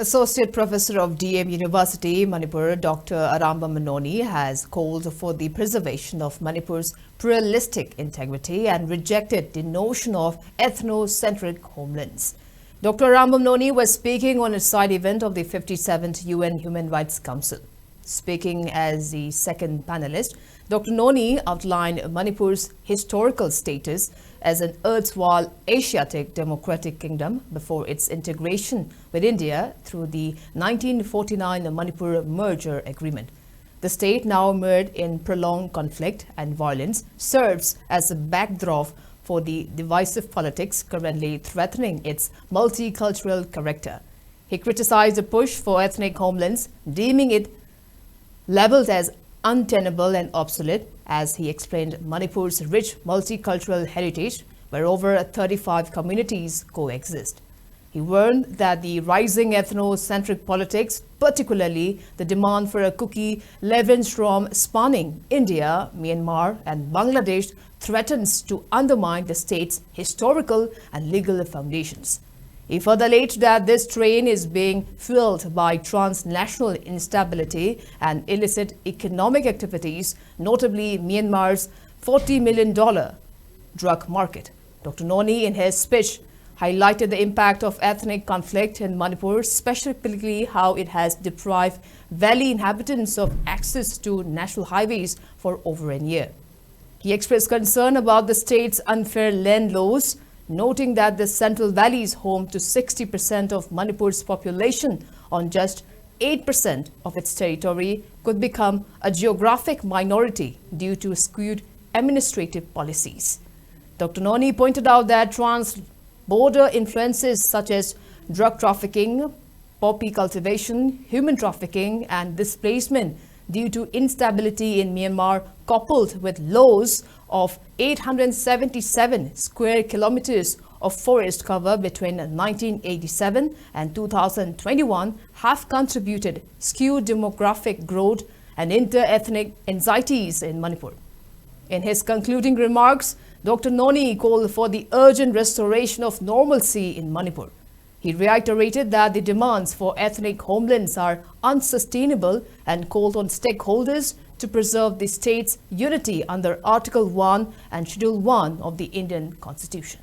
Associate Professor of DM University, Manipur, Dr. Noni, has called for the preservation of Manipur's pluralistic integrity and rejected the notion of ethnocentric homelands. Dr. Noni was speaking on a side event of the 57th UN Human Rights Council. Speaking as the second panelist, Dr. Noni outlined Manipur's historical status as an erstwhile Asiatic democratic kingdom before its integration with India through the 1949 Manipur merger agreement. The state, now mired in prolonged conflict and violence, serves as a backdrop for the divisive politics currently threatening its multicultural character. He criticized the push for ethnic homelands, deeming it labeled as untenable and obsolete, as he explained Manipur's rich multicultural heritage, where over 35 communities coexist. He warned that the rising ethnocentric politics, particularly the demand for a cookie Levenstrom spanning India, Myanmar and Bangladesh, threatens to undermine the state's historical and legal foundations. He further alleged that this train is being fueled by transnational instability and illicit economic activities, notably Myanmar's $40 million drug market. Dr. Noni, in his speech, highlighted the impact of ethnic conflict in Manipur, specifically how it has deprived valley inhabitants of access to national highways for over a year. He expressed concern about the state's unfair land laws, noting that the Central Valley is home to 60% of Manipur's population on just 8% of its territory could become a geographic minority due to skewed administrative policies. Dr. Noni pointed out that trans-border influences such as drug trafficking, poppy cultivation, human trafficking and displacement due to instability in Myanmar, coupled with laws of 877 square kilometers of forest cover between 1987 and 2021 have contributed skewed demographic growth and inter-ethnic anxieties in Manipur. In his concluding remarks, Dr. Noni called for the urgent restoration of normalcy in Manipur. He reiterated that the demands for ethnic homelands are unsustainable and called on stakeholders to preserve the state's unity under Article 1 and Schedule 1 of the Indian Constitution.